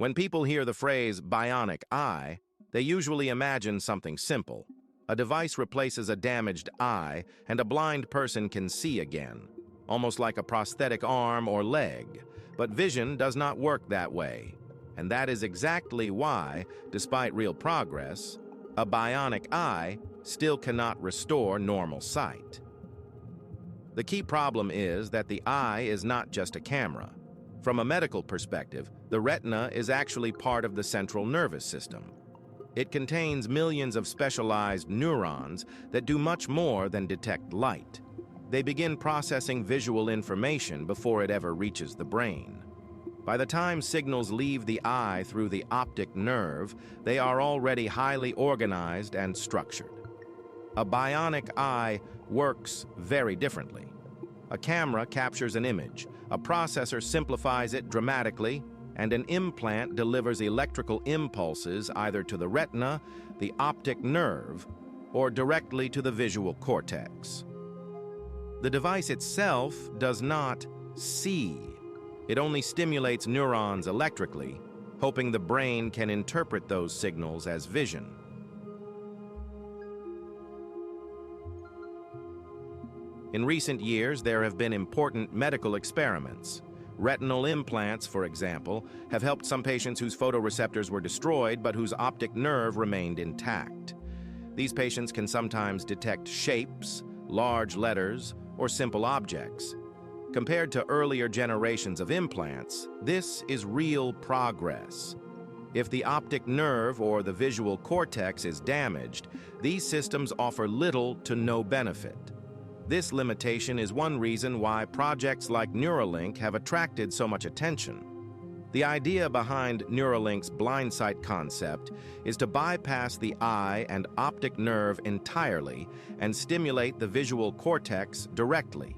When people hear the phrase bionic eye, they usually imagine something simple. A device replaces a damaged eye, and a blind person can see again, almost like a prosthetic arm or leg. But vision does not work that way. And that is exactly why, despite real progress, a bionic eye still cannot restore normal sight. The key problem is that the eye is not just a camera. From a medical perspective, the retina is actually part of the central nervous system. It contains millions of specialized neurons that do much more than detect light. They begin processing visual information before it ever reaches the brain. By the time signals leave the eye through the optic nerve, they are already highly organized and structured. A bionic eye works very differently. A camera captures an image, a processor simplifies it dramatically, and an implant delivers electrical impulses either to the retina, the optic nerve, or directly to the visual cortex. The device itself does not see. It only stimulates neurons electrically, hoping the brain can interpret those signals as vision. In recent years, there have been important medical experiments. Retinal implants, for example, have helped some patients whose photoreceptors were destroyed but whose optic nerve remained intact. These patients can sometimes detect shapes, large letters, or simple objects. Compared to earlier generations of implants, this is real progress. If the optic nerve or the visual cortex is damaged, these systems offer little to no benefit. This limitation is one reason why projects like Neuralink have attracted so much attention. The idea behind Neuralink's blind sight concept is to bypass the eye and optic nerve entirely and stimulate the visual cortex directly.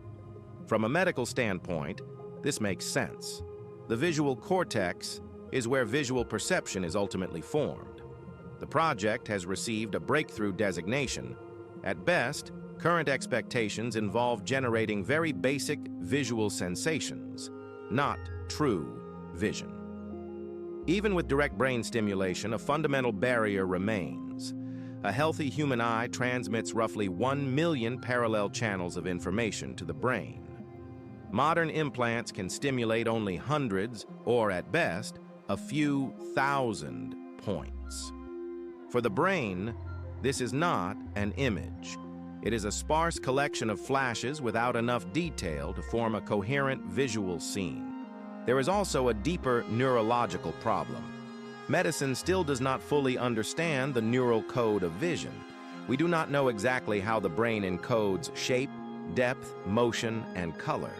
From a medical standpoint, this makes sense. The visual cortex is where visual perception is ultimately formed. The project has received a breakthrough designation. At best, current expectations involve generating very basic visual sensations, not true vision. Even with direct brain stimulation, a fundamental barrier remains. A healthy human eye transmits roughly 1 million parallel channels of information to the brain. Modern implants can stimulate only hundreds, or at best, a few thousand points. For the brain, this is not an image. It is a sparse collection of flashes without enough detail to form a coherent visual scene. There is also a deeper neurological problem. Medicine still does not fully understand the neural code of vision. We do not know exactly how the brain encodes shape, depth, motion, and color.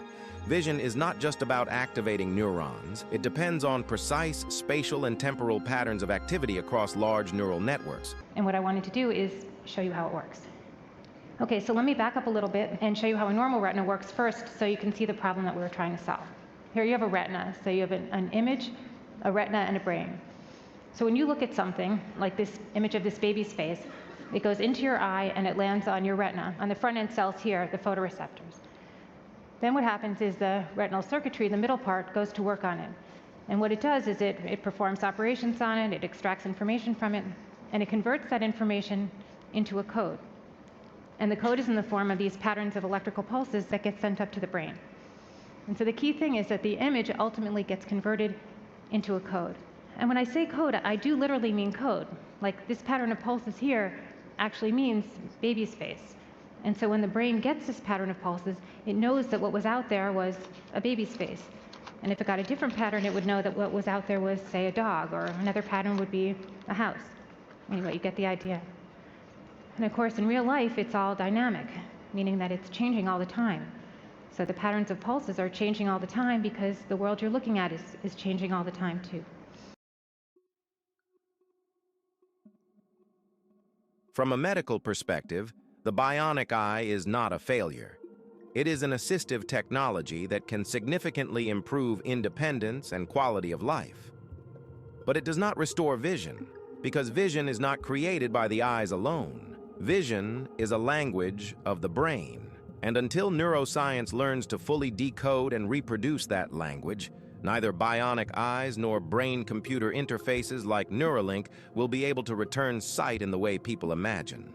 Vision is not just about activating neurons. It depends on precise spatial and temporal patterns of activity across large neural networks. And what I wanted to do is show you how it works. Okay, so let me back up a little bit and show you how a normal retina works first so you can see the problem that we were trying to solve. Here you have a retina, so you have an image, a retina, and a brain. So when you look at something, like this image of this baby's face, it goes into your eye and it lands on your retina, on the front end cells here, the photoreceptors. Then what happens is the retinal circuitry, the middle part, goes to work on it. And what it does is it performs operations on it, it extracts information from it, and it converts that information into a code. And the code is in the form of these patterns of electrical pulses that get sent up to the brain. And so the key thing is that the image ultimately gets converted into a code. And when I say code, I do literally mean code. Like this pattern of pulses here actually means baby's face. And so when the brain gets this pattern of pulses, it knows that what was out there was a baby's face. And if it got a different pattern, it would know that what was out there was, say, a dog, or another pattern would be a house. Anyway, you get the idea. And of course, in real life, it's all dynamic, meaning that it's changing all the time. So the patterns of pulses are changing all the time because the world you're looking at is changing all the time too. From a medical perspective, the bionic eye is not a failure. It is an assistive technology that can significantly improve independence and quality of life. But it does not restore vision, because vision is not created by the eyes alone. Vision is a language of the brain, and until neuroscience learns to fully decode and reproduce that language, Neither bionic eyes nor brain-computer interfaces like Neuralink will be able to return sight in the way people imagine.